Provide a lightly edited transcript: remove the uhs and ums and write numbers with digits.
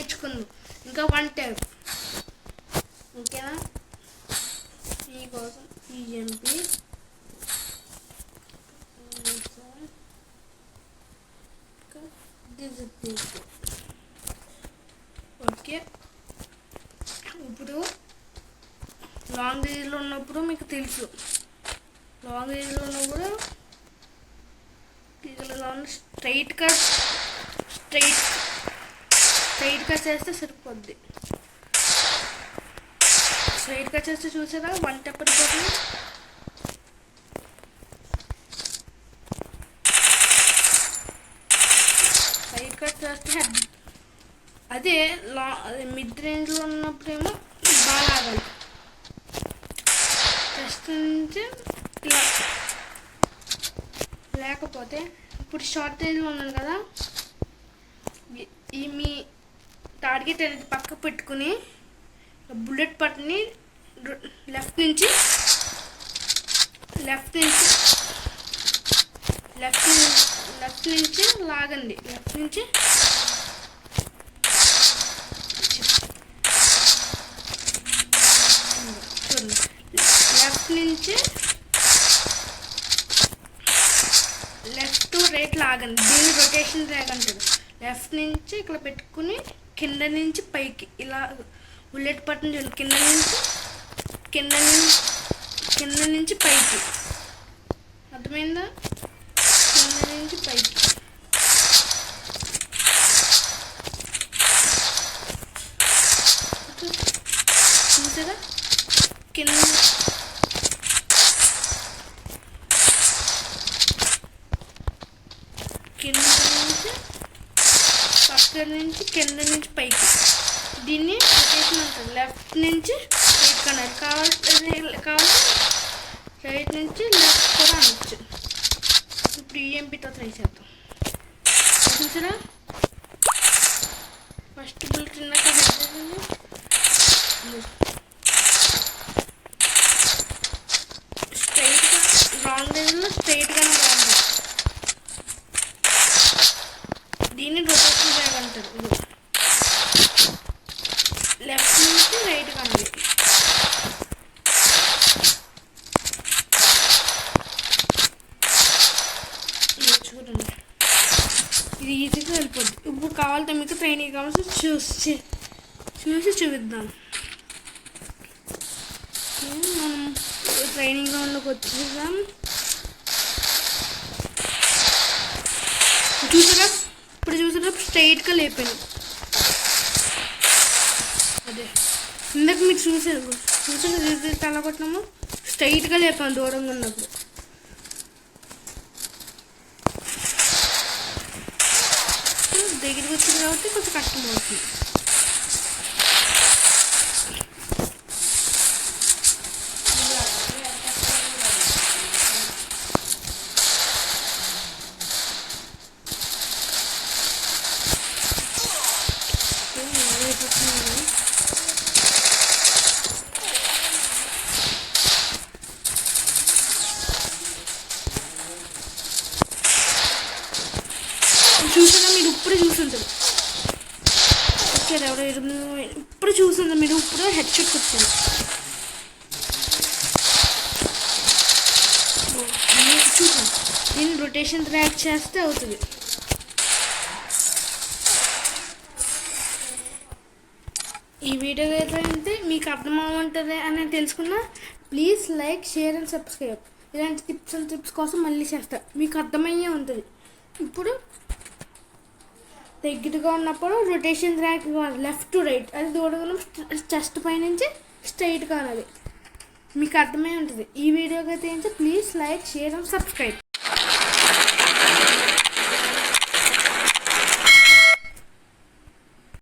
నేర్చుకుందాం. ఇంకా 1 టైప్ ఓకేనా. మీకోసం ఈఎంపి ఓకే. ఇప్పుడు లాంగ్ రేంజ్లో ఉన్నప్పుడు మీకు తెలుసు, లాంగ్ రేంజ్లో ఉన్నప్పుడు స్ట్రైట్గా చేస్తే సరిపోద్ది. స్ట్రైట్గా చేస్తే చూసారా 1 టెప్ పడిపోతుంది. స్ట్రైట్గా చేస్తే అదే మిడ్ రేంజ్లో ఉన్నప్పుడేమో బాగా ఆగాలి. ఫస్ట్ నుంచి ఇలా, లేకపోతే ఇప్పుడు షార్ట్ రేంజ్లో ఉన్నాను కదా, ఈ మీ టార్గెట్ అనేది పక్క పెట్టుకుని బుల్లెట్ పట్టుని లెఫ్ట్ నుంచి లాగండి. లెఫ్ట్ నుంచి చూడండి, లెఫ్ట్ టు రైట్ లాగండి. దీన్ని రొటేషన్ డ్రాగ్ అంటారు. లెఫ్ట్ నుంచి ఇక్కడ పెట్టుకుని కింద నుంచి పైకి ఇలా బుల్లెట్ పట్టుని చూడండి. కింద నుంచి పైకి, అర్థమైందా? కింద నుంచి పైకి. చూసారా? కింద నుంచి పక్క నుంచి కింద నుంచి పైకి, దీన్ని రొటేషన్ అంటారు. లెఫ్ట్ నుంచి రైట్ కనాలి, కావాలి రైట్ నుంచి లెఫ్ట్ కూడా అనొచ్చు. ఇప్పుడు ఈఎంపీతో ట్రై చేద్దాం. చూసారా? ఫస్ట్ బుల్లెట్ ఇందాక స్ట్రైట్గా రాంగ్ రేంజ్లో స్ట్రైట్గానే బాగుంటుంది. దీన్ని రొటేషన్ డ్రాగ్ అంటారు. లెఫ్ట్ నుంచి రైట్ కనాలి. చూడండి, ఇది ఈజీగా వెళ్ళిపోద్ది. ఇప్పుడు కావాలంటే మీకు ట్రైనింగ్ కావాల్సి చూసి చూపిద్దాం. మనం ట్రైనింగ్ గ్రౌండ్లోకి వచ్చేద్దాం. చూసారా స్ట్రైట్గా లేపాను. అదే ఇందాక మీరు చూసారు తల కొట్టినాము, స్ట్రైట్గా లేపాను దూరంగా ఉన్నప్పుడు. దగ్గరికి వచ్చింది కాబట్టి కొంచెం కష్టం అవుతుంది. చూసారా? మీరు ఇప్పుడు చూసుంటారు. ఇప్పుడు చూసింది మీరు, ఇప్పుడు హెడ్ షాట్ వచ్చారు. చూసాను, నేను రొటేషన్ ట్రాక్ చేస్తే అవుతుంది. ఈ వీడియో అయితే మీకు అర్థమవుతుంది అని తెలుసుకున్నా, please like, share and subscribe. ఇలాంటి టిప్స్ అండ్ ట్రిప్స్ కోసం మళ్ళీ చేస్తా, మీకు అర్థమయ్యే ఉంటుంది. ఇప్పుడు దగ్గరగా ఉన్నప్పుడు rotation track left to right, అది దూరంగా చెస్ట్ పై నుంచి స్ట్రైట్గా అన్నది మీకు అర్థమై ఉంటుంది. ఈ వీడియోకి అయితే please like, share and subscribe.